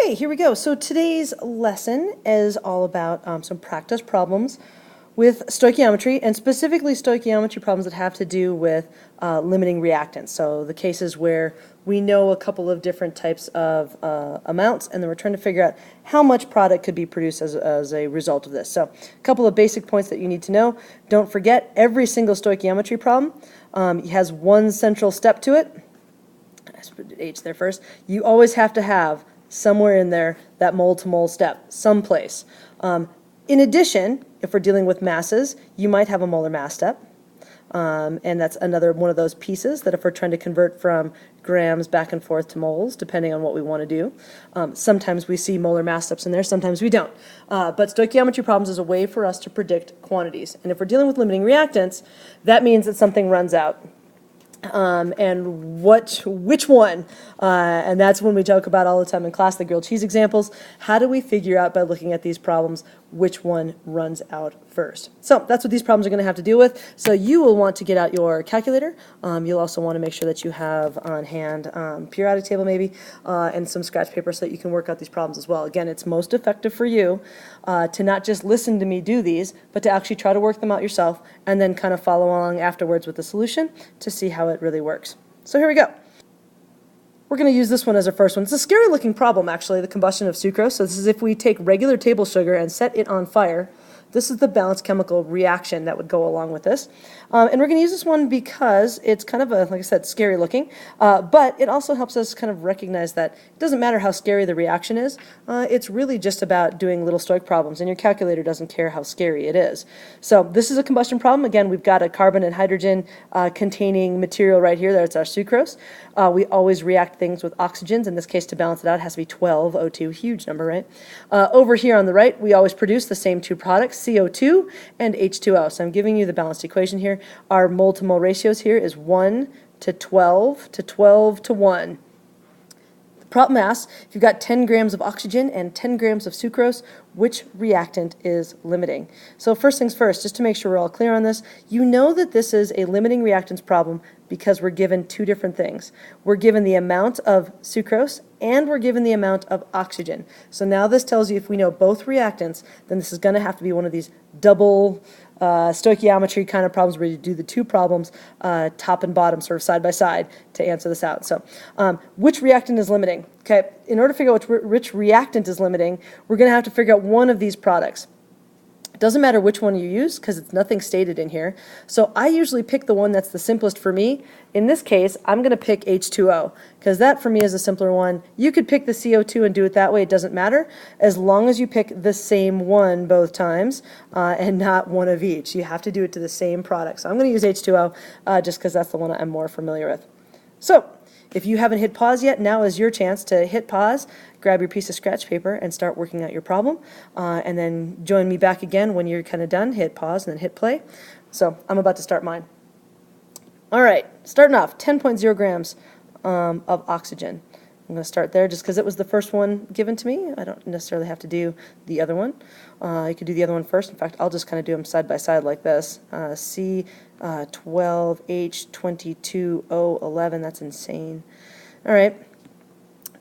Okay, here we go. So today's lesson is all about some practice problems with stoichiometry, and specifically stoichiometry problems that have to do with limiting reactants. So the cases where we know a couple of different types of amounts, and then we're trying to figure out how much product could be produced as a result of this. So a couple of basic points that you need to know. Don't forget, every single stoichiometry problem has one central step to it. I put H there first. You always have to have somewhere in there that mole-to-mole step, someplace. In addition, if we're dealing with masses, you might have a molar mass step. And that's another one of those pieces that if we're trying to convert from grams back and forth to moles, depending on what we want to do. Sometimes we see molar mass steps in there, sometimes we don't. But stoichiometry problems is a way for us to predict quantities. And if we're dealing with limiting reactants, that means that something runs out. And which one? And that's when we joke about all the time in class, the grilled cheese examples. How do we figure out by looking at these problems which one runs out first? So that's what these problems are going to have to deal with. So you will want to get out your calculator. You'll also want to make sure that you have on hand periodic table maybe, and some scratch paper so that you can work out these problems as well. Again, it's most effective for you to not just listen to me do these, but to actually try to work them out yourself and then kind of follow along afterwards with the solution to see how it really works. So here we go. We're going to use this one as our first one. It's a scary looking problem, actually, the combustion of sucrose. So this is if we take regular table sugar and set it on fire. This is the balanced chemical reaction that would go along with this. And we're going to use this one because it's kind of a, like I said, scary looking, but it also helps us kind of recognize that it doesn't matter how scary the reaction is, it's really just about doing little Stoich problems, and your calculator doesn't care how scary it is. So this is a combustion problem. Again, we've got a carbon and hydrogen containing material right here. That's our sucrose. We always react things with oxygens. In this case, to balance it out, it has to be 12 O2, huge number, right? Over here on the right, we always produce the same two products, CO2 and H2O. So I'm giving you the balanced equation here. Our mole-to-mole ratios here is 1 to 12 to 12 to 1. The prop mass, if you've got 10 grams of oxygen and 10 grams of sucrose, which reactant is limiting? So first things first, just to make sure we're all clear on this, you know that this is a limiting reactants problem because we're given two different things. We're given the amount of sucrose and we're given the amount of oxygen. So now this tells you if we know both reactants, then this is going to have to be one of these double stoichiometry kind of problems where you do the two problems top and bottom sort of side by side to answer this out. So which reactant is limiting? Okay, in order to figure out which reactant is limiting, we're going to have to figure out one of these products. It doesn't matter which one you use because it's nothing stated in here. So I usually pick the one that's the simplest for me. In this case, I'm going to pick H2O because that for me is a simpler one. You could pick the CO2 and do it that way. It doesn't matter as long as you pick the same one both times and not one of each. You have to do it to the same product. So I'm going to use H2O just because that's the one I'm more familiar with. So if you haven't hit pause yet, now is your chance to hit pause, grab your piece of scratch paper, and start working out your problem. And then join me back again when you're kind of done. Hit pause and then hit play. So I'm about to start mine. All right, starting off, 10.0 grams of oxygen. I'm going to start there just because it was the first one given to me. I don't necessarily have to do the other one. You could do the other one first. In fact, I'll just kind of do them side by side like this. C12H22O11, that's insane. All right,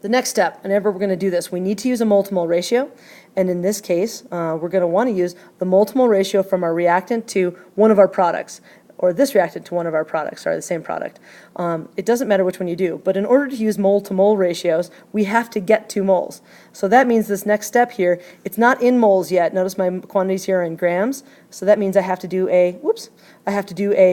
the next step, whenever we're going to do this, we need to use a mole-to-mole ratio. And in this case, we're going to want to use the mole-to-mole ratio from our reactant to one of our products, or this reactant to one of our products, sorry, the same product. It doesn't matter which one you do, but in order to use mole-to-mole ratios, we have to get 2 moles. So that means this next step here, it's not in moles yet. Notice my quantities here are in grams, so that means I have to do a,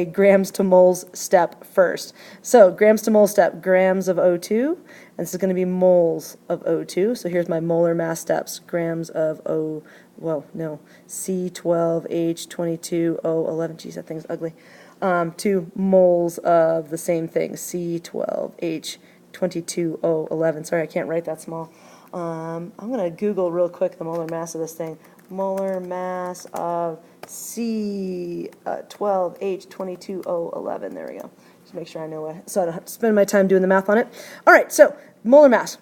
grams to moles step first. So grams to mole step, grams of O2, and this is going to be moles of O2. So here's my molar mass steps, grams of C12H22O11, geez, that thing's ugly, to moles of the same thing, C12H22O11. Sorry, I can't write that small. I'm going to Google real quick the molar mass of this thing. Molar mass of C12H22O11. There we go. Just make sure I know what, so I don't have to spend my time doing the math on it. All right, so molar mass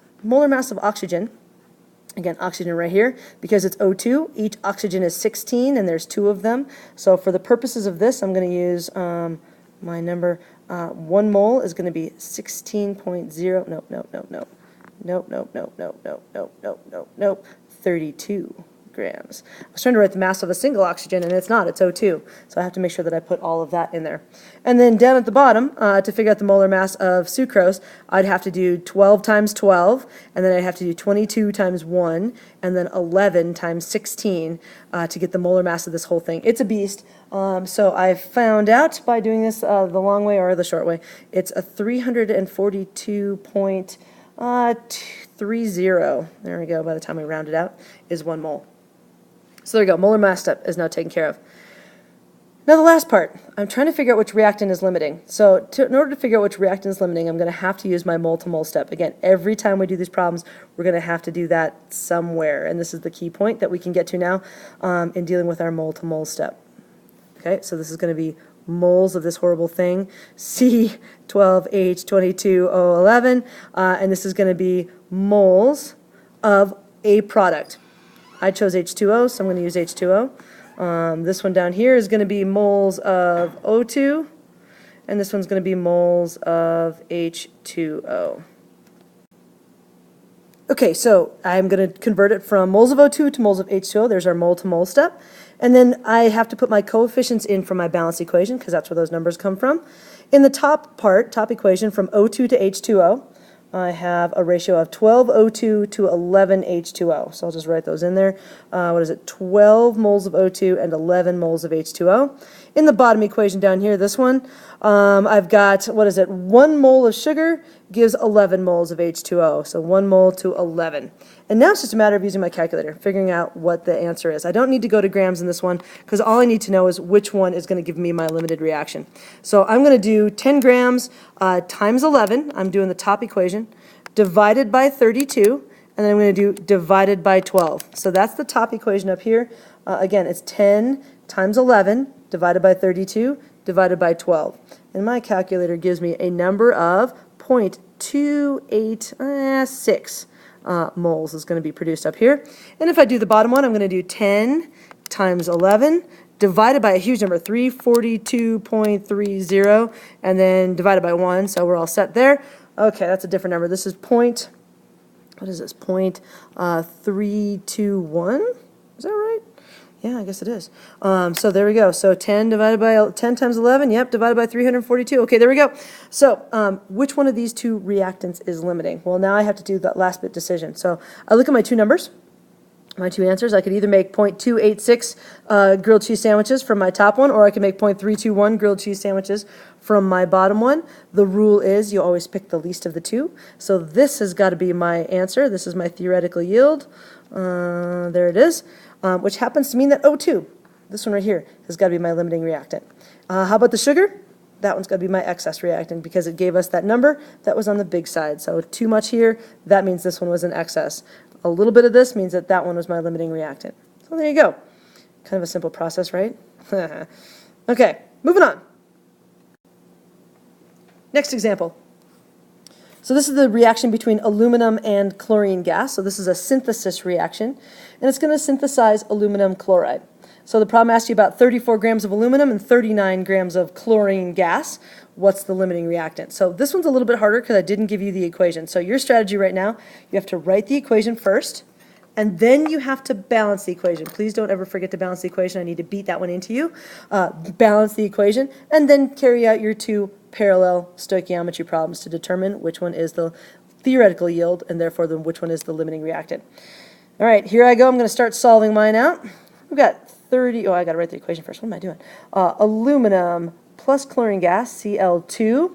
of oxygen. Again, oxygen right here, because it's O2, each oxygen is 16, and there's 2 of them. So for the purposes of this, I'm going to use my number. 1 mole is going to be 16.0, no, Nope, nope, nope, nope, nope, nope, nope, nope, nope. 32 grams. I was trying to write the mass of a single oxygen, and it's not, it's O2. So I have to make sure that I put all of that in there. And then down at the bottom, to figure out the molar mass of sucrose, I'd have to do 12 times 12, and then I'd have to do 22 times 1, and then 11 times 16 to get the molar mass of this whole thing. It's a beast. So I found out by doing this the long way or the short way, it's a 342.30, there we go, by the time we round it out, is 1 mole. So there you go, molar mass step is now taken care of. Now the last part, I'm trying to figure out which reactant is limiting. So in order to figure out which reactant is limiting, I'm going to have to use my mole to mole step. Again, every time we do these problems, we're going to have to do that somewhere. And this is the key point that we can get to now in dealing with our mole to mole step. Okay, so this is going to be moles of this horrible thing, C12H22O11, and this is going to be moles of a product. I chose H2O, so I'm going to use H2O. This one down here is going to be moles of O2, and this one's going to be moles of H2O. Okay, so I'm going to convert it from moles of O2 to moles of H2O. There's our mole to mole step. And then I have to put my coefficients in from my balanced equation, because that's where those numbers come from. In the top part, top equation, from O2 to H2O, I have a ratio of 12 O2 to 11 H2O. So I'll just write those in there. What is it? 12 moles of O2 and 11 moles of H2O. In the bottom equation down here, this one, I've got, what is it? 1 mole of sugar gives 11 moles of H2O. So 1 mole to 11. And now it's just a matter of using my calculator, figuring out what the answer is. I don't need to go to grams in this one, because all I need to know is which one is going to give me my limited reaction. So I'm going to do 10 grams times 11, I'm doing the top equation, divided by 32, and then I'm going to do divided by 12. So that's the top equation up here. Again, it's 10 times 11 divided by 32 divided by 12. And my calculator gives me a number of 0.286 moles is going to be produced up here. And if I do the bottom one, I'm going to do 10 times 11 divided by a huge number, 342.30, and then divided by 1, so we're all set there. Okay, that's a different number. This is what is this, 0.321? Is that right? Yeah, I guess it is. So there we go. So 10 times 11, yep, divided by 342. Okay, there we go. So which one of these two reactants is limiting? Well, now I have to do that last bit decision. So I look at my two numbers, my two answers. I could either make 0.286 grilled cheese sandwiches from my top one, or I could make 0.321 grilled cheese sandwiches from my bottom one. The rule is you always pick the least of the two. So this has got to be my answer. This is my theoretical yield. There it is. Which happens to mean that O2, this one right here, has got to be my limiting reactant. How about the sugar? That one's got to be my excess reactant, because it gave us that number that was on the big side. So too much here, that means this one was an excess. A little bit of this means that that one was my limiting reactant. So there you go. Kind of a simple process, right? Okay, moving on. Next example. So this is the reaction between aluminum and chlorine gas. So this is a synthesis reaction, and it's going to synthesize aluminum chloride. So the problem asks you about 34 grams of aluminum and 39 grams of chlorine gas. What's the limiting reactant? So this one's a little bit harder because I didn't give you the equation. So your strategy right now, you have to write the equation first, and then you have to balance the equation. Please don't ever forget to balance the equation. I need to beat that one into you. Balance the equation, and then carry out your two parallel stoichiometry problems to determine which one is the theoretical yield, and therefore which one is the limiting reactant. All right, here I go. I'm going to start solving mine out. We've got 30, I got to write the equation first. What am I doing? Aluminum plus chlorine gas, Cl2.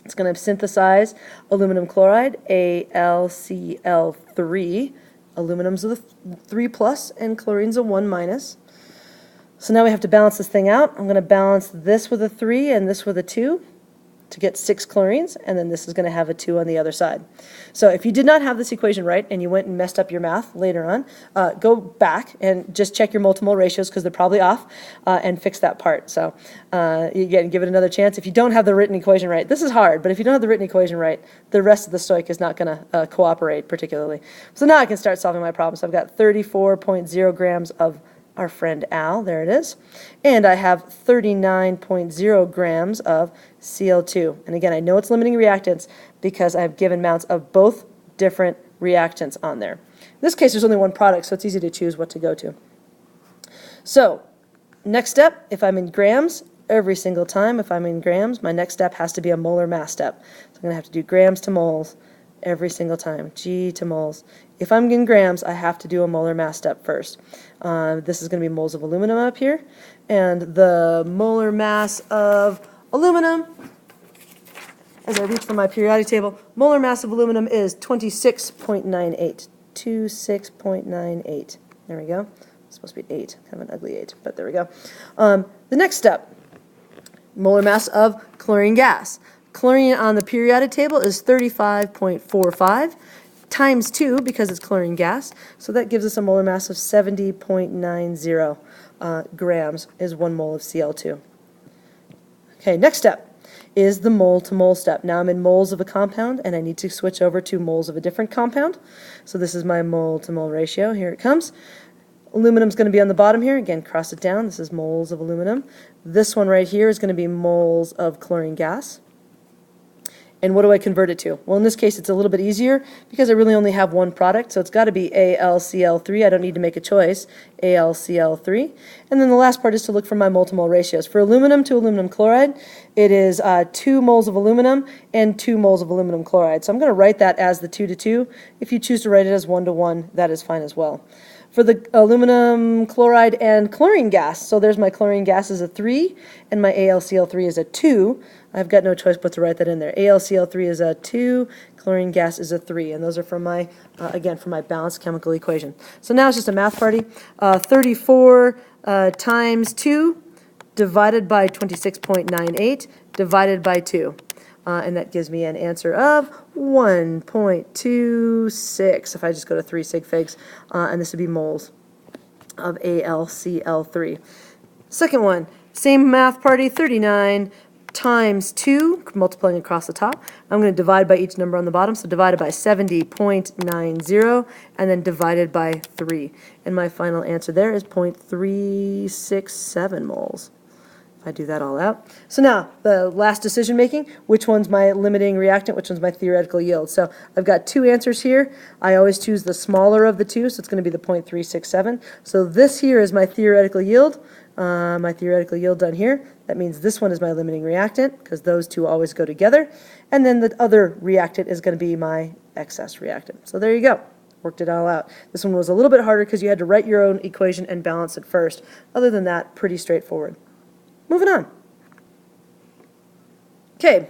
It's going to synthesize aluminum chloride, AlCl3. Aluminum's a 3 plus and chlorine's a 1 minus. So now we have to balance this thing out. I'm going to balance this with a 3 and this with a 2 to get 6 chlorines, and then this is going to have a 2 on the other side. So if you did not have this equation right and you went and messed up your math later on, go back and just check your mole-to-mole ratios, because they're probably off, and fix that part. So again, give it another chance. If you don't have the written equation right, this is hard, but if you don't have the written equation right, the rest of the stoich is not going to cooperate particularly. So now I can start solving my problem. So I've got 34.0 grams of our friend Al, there it is, and I have 39.0 grams of Cl2. And again, I know it's limiting reactants because I've given amounts of both different reactants on there. In this case, there's only one product, so it's easy to choose what to go to. So, next step, if I'm in grams, every single time if I'm in grams, my next step has to be a molar mass step. So I'm going to have to do grams to moles every single time, G to moles. If I'm in grams, I have to do a molar mass step first. This is going to be moles of aluminum up here, and the molar mass of aluminum, as I reach for my periodic table, molar mass of aluminum is 26.98. 26.98. There we go. It's supposed to be 8, kind of an ugly 8, but there we go. The next step, molar mass of chlorine gas. Chlorine on the periodic table is 35.45 times 2 because it's chlorine gas, so that gives us a molar mass of 70.90 grams is 1 mole of Cl2. Okay, next step is the mole to mole step. Now I'm in moles of a compound and I need to switch over to moles of a different compound. So this is my mole to mole ratio. Here it comes. Aluminum's going to be on the bottom here. Again, cross it down. This is moles of aluminum. This one right here is going to be moles of chlorine gas. And what do I convert it to? Well, in this case, it's a little bit easier because I really only have one product, so it's got to be AlCl3. I don't need to make a choice, AlCl3. And then the last part is to look for my mole to mole ratios. For aluminum to aluminum chloride, it is 2 moles of aluminum and 2 moles of aluminum chloride. So I'm going to write that as the 2 to 2. If you choose to write it as 1 to 1, that is fine as well. For the aluminum chloride and chlorine gas, so there's my chlorine gas is a 3 and my AlCl3 is a 2. I've got no choice but to write that in there. AlCl3 is a 2, chlorine gas is a 3, and those are for my, again, for my balanced chemical equation. So now it's just a math party. 34 times 2 divided by 26.98 divided by 2. And that gives me an answer of 1.26, if I just go to 3 sig figs, and this would be moles of AlCl3. Second one, same math party, 39 times 2, multiplying across the top. I'm going to divide by each number on the bottom, so divided by 70.90, and then divided by 3. And my final answer there is 0.367 moles. I do that all out. So now, the last decision making, which one's my limiting reactant, which one's my theoretical yield. So I've got 2 answers here. I always choose the smaller of the 2, so it's going to be the 0.367. So this here is my theoretical yield. My theoretical yield down here. That means this one is my limiting reactant, because those two always go together. And then the other reactant is going to be my excess reactant. So there you go. Worked it all out. This one was a little bit harder because you had to write your own equation and balance it first. Other than that, pretty straightforward. Moving on. Okay,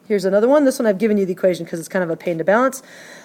here's another one. This one I've given you the equation because it's kind of a pain to balance.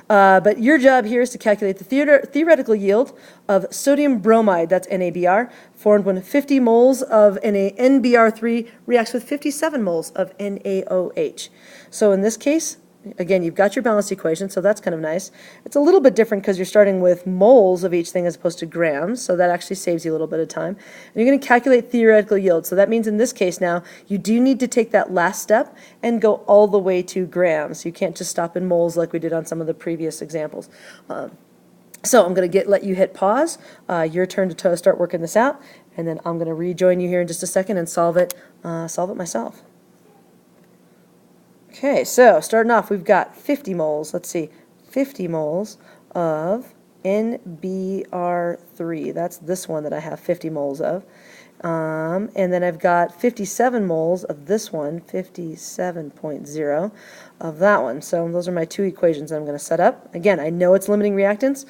But your job here is to calculate the theoretical yield of sodium bromide, that's NaBr, formed when 50 moles of NBr3 reacts with 57 moles of NaOH. So in this case, again, you've got your balanced equation, so that's kind of nice. It's a little bit different because you're starting with moles of each thing as opposed to grams, so that actually saves you a little bit of time. And you're going to calculate theoretical yield, so that means in this case now, you do need to take that last step and go all the way to grams. You can't just stop in moles like we did on some of the previous examples. So I'm going to let you hit pause, your turn to start working this out, and then I'm going to rejoin you here in just a second and solve it myself. Okay, so starting off, we've got 50 moles, let's see, 50 moles of NBr3. That's this one that I have 50 moles of. And then I've got 57 moles of this one, 57.0 of that one. So those are my 2 equations that I'm going to set up. Again, I know it's limiting reactants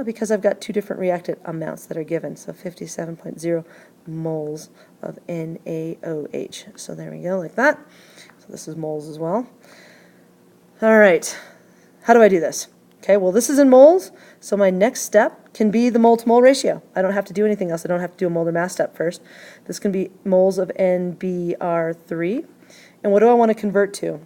because I've got 2 different reactant amounts that are given. So 57.0 moles of NaOH. So there we go, like that. So this is moles as well. All right, how do I do this? Okay, well this is in moles, so my next step can be the mole to mole ratio. I don't have to do anything else. I don't have to do a molar mass step first. This can be moles of NBr3. And what do I want to convert to?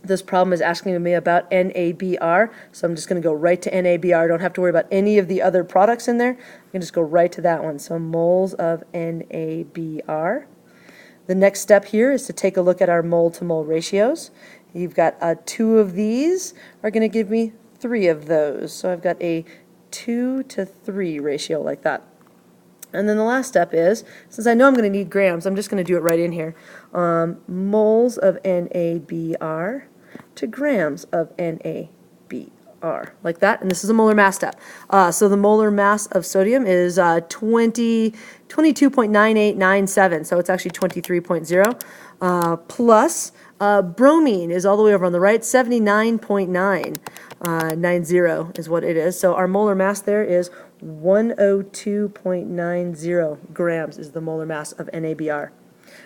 This problem is asking me about NaBr, so I'm just going to go right to NaBr. I don't have to worry about any of the other products in there. I can just go right to that one. So moles of NaBr. The next step here is to take a look at our mole to mole ratios. You've got 2 of these are going to give me 3 of those. So I've got a 2 to 3 ratio like that. And then the last step is, since I know I'm going to need grams, I'm just going to do it right in here. Moles of NaBr to grams of NaBr. like that, and this is a molar mass step. So the molar mass of sodium is 22.9897, so it's actually 23.0, plus bromine is all the way over on the right, 79.990 is what it is. So our molar mass there is 102.90 grams is the molar mass of NaBr.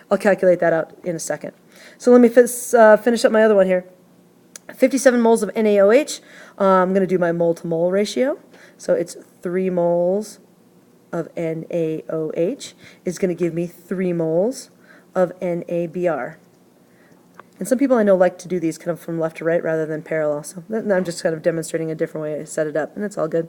I'll calculate that out in a second. So let me finish up my other one here. 57 moles of NaOH. I'm going to do my mole-to-mole ratio. So it's 3 moles of NaOH is going to give me 3 moles of NaBr. And some people I know like to do these kind of from left to right rather than parallel. So I'm just kind of demonstrating a different way to set it up, and it's all good.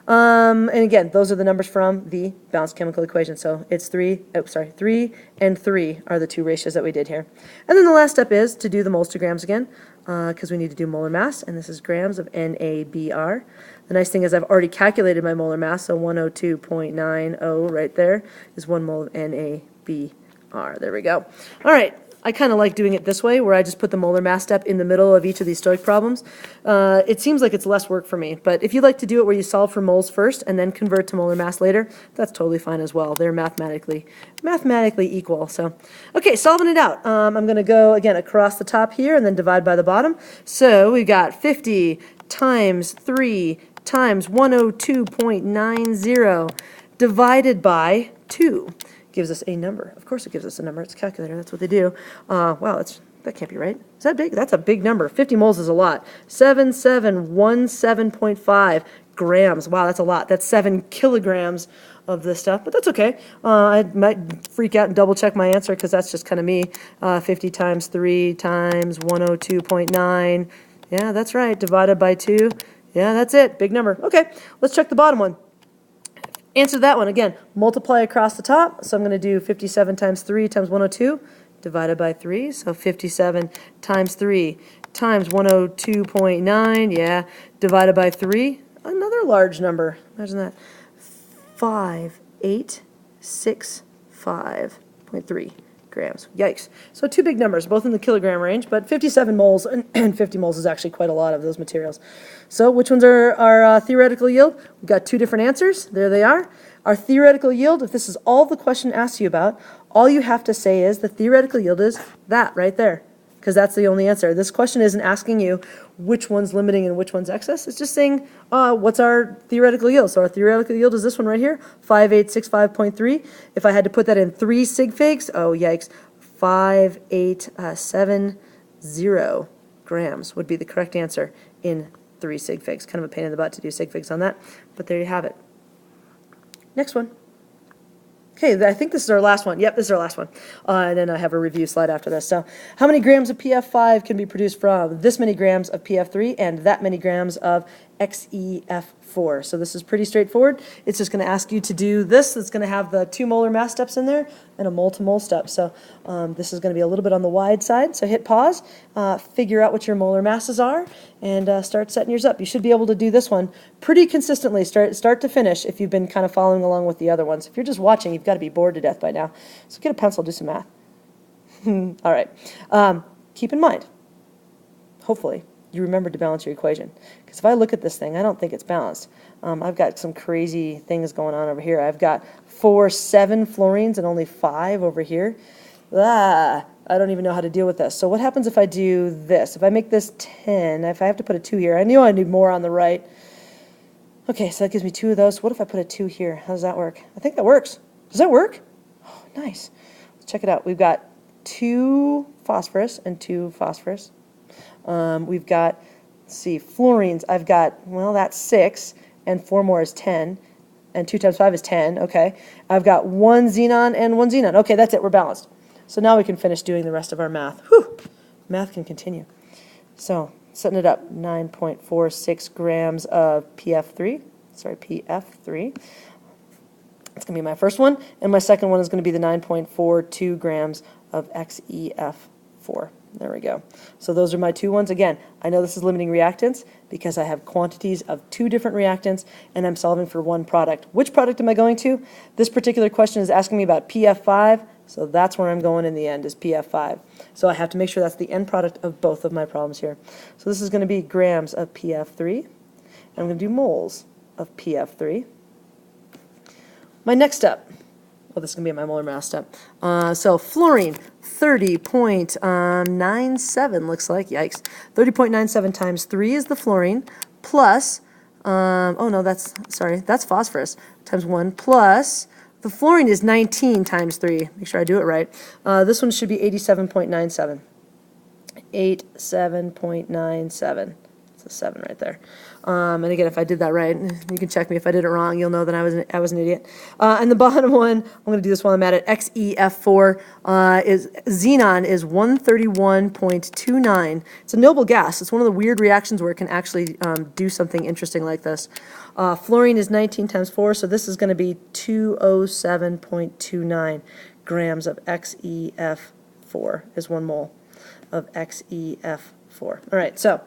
And again, those are the numbers from the balanced chemical equation. So it's 3 and 3 are the two ratios that we did here. And then the last step is to do the moles to grams again, because we need to do molar mass, and this is grams of NaBr. The nice thing is I've already calculated my molar mass, so 102.90 right there is 1 mole of NaBr. There we go. All right. I kind of like doing it this way, where I just put the molar mass step in the middle of each of these Stoich problems. It seems like it's less work for me, but if you like to do it where you solve for moles first and then convert to molar mass later, that's totally fine as well. They're mathematically equal. So, okay, solving it out. I'm going to go, again, across the top here and then divide by the bottom. So we got 50 times 3 times 102.90 divided by 2. Gives us a number. Of course it gives us a number. It's a calculator. That's what they do. Wow, that can't be right. Is that big? That's a big number. 50 moles is a lot. 7717.5 grams. Wow, that's a lot. That's 7 kilograms of this stuff, but that's okay. I might freak out and double check my answer because that's just kind of me. 50 times 3 times 102.9. Yeah, that's right. Divided by 2. Yeah, that's it. Big number. Okay, let's check the bottom one. Answer that one again. Multiply across the top. So I'm going to do 57 times 3 times 102 divided by 3. So 57 times 3 times 102.9. Yeah, divided by 3. Another large number. Imagine that. 5865.3 grams. Yikes. So two big numbers, both in the kilogram range, but 57 moles and 50 moles is actually quite a lot of those materials. So which ones are our theoretical yield? We've got two different answers. There they are. Our theoretical yield, if this is all the question asks you about, all you have to say is the theoretical yield is that right there, because that's the only answer. This question isn't asking you which one's limiting and which one's excess. It's just saying what's our theoretical yield. So our theoretical yield is this one right here, 5865.3. If I had to put that in 3 sig figs, oh yikes, 5870 grams would be the correct answer in 3 sig figs. Kind of a pain in the butt to do sig figs on that, but there you have it. Next one. Okay, I think this is our last one. Yep, this is our last one. And then I have a review slide after this. So how many grams of PF5 can be produced from this many grams of PF3 and that many grams of XEF4? So this is pretty straightforward. It's just going to ask you to do this. It's going to have the 2 molar mass steps in there and a mole-to-mole step. So this is going to be a little bit on the wide side. So hit pause, figure out what your molar masses are, and start setting yours up. You should be able to do this one pretty consistently, start to finish, if you've been kind of following along with the other ones. If you're just watching, you've got to be bored to death by now. So get a pencil, do some math. All right. Keep in mind, hopefully, you remembered to balance your equation. Because if I look at this thing, I don't think it's balanced. I've got some crazy things going on over here. I've got 7 fluorines and only 5 over here. I don't even know how to deal with this. So what happens if I do this? If I make this 10, if I have to put a 2 here, I knew I need more on the right. Okay, so that gives me 2 of those. What if I put a 2 here? How does that work? I think that works. Does that work? Oh, nice. Let's check it out. We've got 2 phosphorus and 2 phosphorus. We've got, let's see, fluorines. I've got, well, that's 6, and 4 more is 10, and 2 times 5 is 10. Okay. I've got 1 xenon and 1 xenon. Okay, that's it. We're balanced. So now we can finish doing the rest of our math. Whew. Math can continue. So setting it up, 9.46 grams of PF3. PF3. That's going to be my first one, and my second one is going to be the 9.42 grams of XEF4. There we go. So those are my 2 ones. Again, I know this is limiting reactants because I have quantities of 2 different reactants and I'm solving for one product. Which product am I going to? This particular question is asking me about PF5, So that's where I'm going in the end, is PF5. So I have to make sure that's the end product of both of my problems here. So this is going to be grams of PF3, and I'm going to do moles of PF3. My next step, well, this is going to be my molar mass step. So fluorine, 30.97 looks like, yikes. 30.97 times 3 is the fluorine, plus, oh no, that's phosphorus, times 1, plus, the fluorine is 19 times 3. Make sure I do it right. This one should be 87.97. 87.97. It's a 7 right there. And again, if I did that right, you can check me. If I did it wrong, you'll know that I was an idiot. And the bottom one, I'm going to do this while I'm at it. XeF4 is xenon is 131.29. It's a noble gas. It's one of the weird reactions where it can actually do something interesting like this. Fluorine is 19 times 4, so this is going to be 207.29 grams of XeF4 is 1 mole of XeF4. All right, so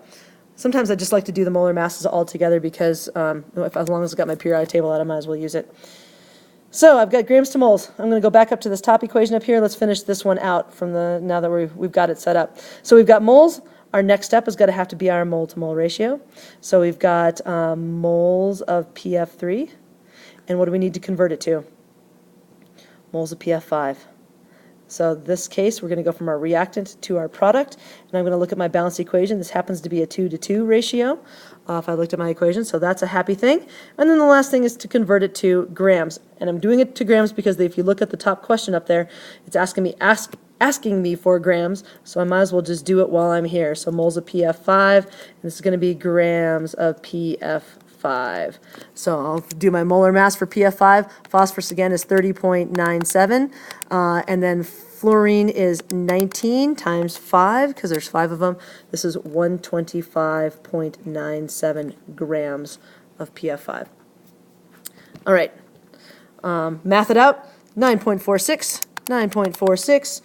sometimes I just like to do the molar masses all together because as long as I've got my periodic table out, I might as well use it. So I've got grams to moles. I'm going to go back up to this top equation up here. Let's finish this one out from now that we've got it set up. So we've got moles. Our next step is going to have to be our mole to mole ratio. So we've got moles of PF3. And what do we need to convert it to? Moles of PF5. So in this case, we're going to go from our reactant to our product, and I'm going to look at my balanced equation. This happens to be a 2-to-2 ratio if I looked at my equation, so that's a happy thing. And then the last thing is to convert it to grams, and I'm doing it to grams because if you look at the top question up there, it's asking me for grams, so I might as well just do it while I'm here. So moles of PF5, and this is going to be grams of PF5. So I'll do my molar mass for PF5. Phosphorus again is 30.97, and then fluorine is 19 times 5, because there's 5 of them. This is 125.97 grams of PF5. All right, math it out. 9.46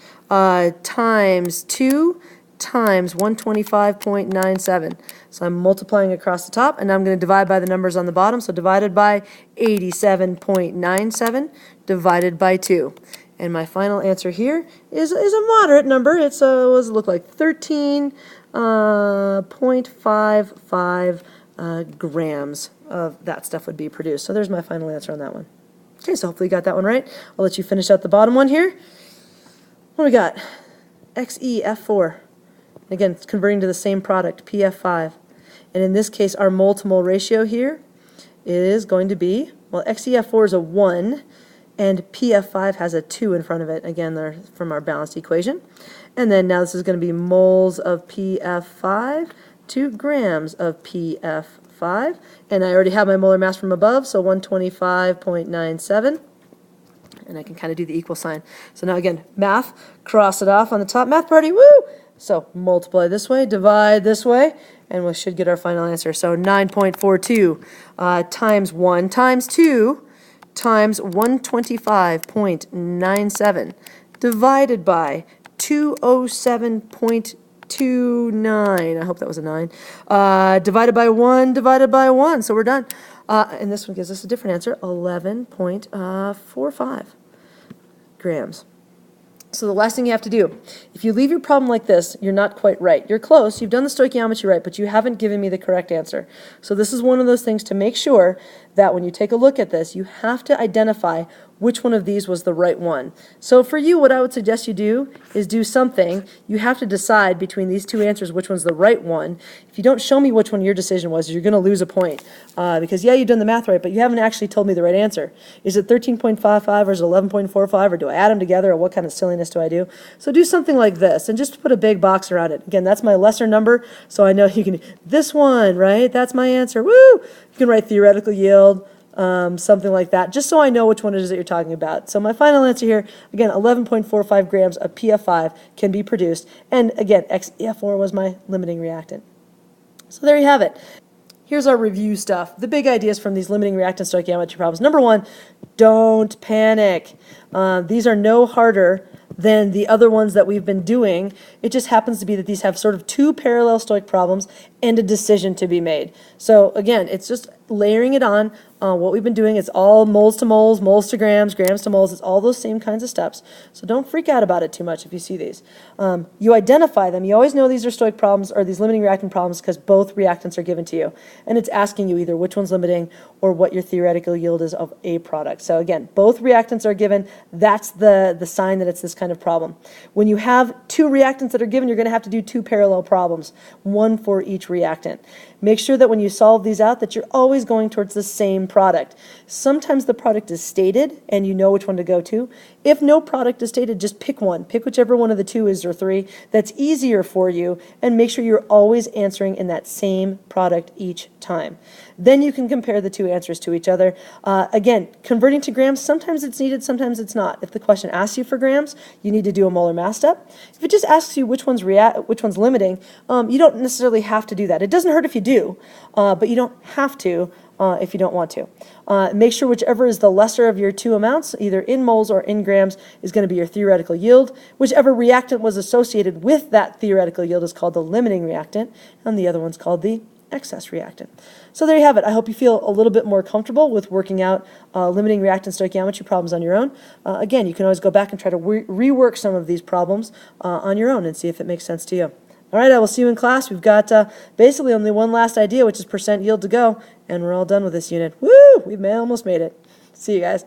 times 2 times 125.97. So I'm multiplying across the top, and I'm going to divide by the numbers on the bottom. So divided by 87.97 divided by 2. And my final answer here is a moderate number. It's what does it look like? 13.55 grams of that stuff would be produced. So there's my final answer on that one. Okay, so hopefully you got that one right. I'll let you finish out the bottom one here. What do we got? XeF4. Again, it's converting to the same product, PF5. And in this case, our mole to mole ratio here is going to be, well, XeF4 is a 1, and PF5 has a 2 in front of it. Again, they're from our balanced equation. And then now this is going to be moles of PF5 to grams of PF5. And I already have my molar mass from above, so 125.97. And I can kind of do the equal sign. So now again, math, cross it off on the top. Math party, woo! So multiply this way, divide this way, and we should get our final answer. So 9.42 times 1 times 2 times 125.97 divided by 207.29. I hope that was a 9. Divided by 1. So we're done. And this one gives us a different answer, 11.45 grams. So the last thing you have to do, if you leave your problem like this, you're not quite right. You're close, you've done the stoichiometry right, but you haven't given me the correct answer. So this is one of those things to make sure that when you take a look at this, you have to identify which one of these was the right one. So for you, what I would suggest you do is do something. You have to decide between these two answers which one's the right one. If you don't show me which one your decision was, you're going to lose a point. Because, yeah, you've done the math right, but you haven't actually told me the right answer. Is it 13.55 or is it 11.45, or do I add them together, or what kind of silliness do I do? So do something like this, and just put a big box around it. Again, that's my lesser number, so I know you can, this one, right? That's my answer. Woo! You can write theoretical yield. Something like that, just so I know which one it is that you're talking about. So my final answer here, again, 11.45 grams of PF5 can be produced, and again, XeF4 was my limiting reactant. So there you have it. Here's our review stuff. The big ideas from these limiting reactant stoichiometry problems. Number 1, don't panic. These are no harder than the other ones that we've been doing. It just happens to be that these have sort of 2 parallel stoic problems and a decision to be made. So again, it's just layering it on. What we've been doing, it's all moles to moles, moles to grams, grams to moles. It's all those same kinds of steps. So don't freak out about it too much if you see these. You identify them. You always know these are Stoich problems or these limiting reactant problems because both reactants are given to you. And it's asking you either which one's limiting or what your theoretical yield is of a product. So again, both reactants are given. That's the sign that it's this kind of problem. When you have two reactants that are given, you're going to have to do two parallel problems, one for each reactant. Make sure that when you solve these out that you're always going towards the same product. Sometimes the product is stated and you know which one to go to. If no product is stated, just pick one. Pick whichever one of the two is or three that's easier for you, and make sure you're always answering in that same product each time. Then you can compare the two answers to each other. Again, converting to grams, sometimes it's needed, sometimes it's not. If the question asks you for grams, you need to do a molar mass step. If it just asks you which one's limiting, you don't necessarily have to do that. It doesn't hurt if you do, but you don't have to if you don't want to. Make sure whichever is the lesser of your two amounts, either in moles or in grams, is going to be your theoretical yield. Whichever reactant was associated with that theoretical yield is called the limiting reactant, and the other one's called the excess reactant. So there you have it. I hope you feel a little bit more comfortable with working out limiting reactant stoichiometry problems on your own. Again, you can always go back and try to rework some of these problems on your own and see if it makes sense to you. All right, I will see you in class. We've got basically only one last idea, which is percent yield to go, and we're all done with this unit. Woo! We've almost made it. See you guys.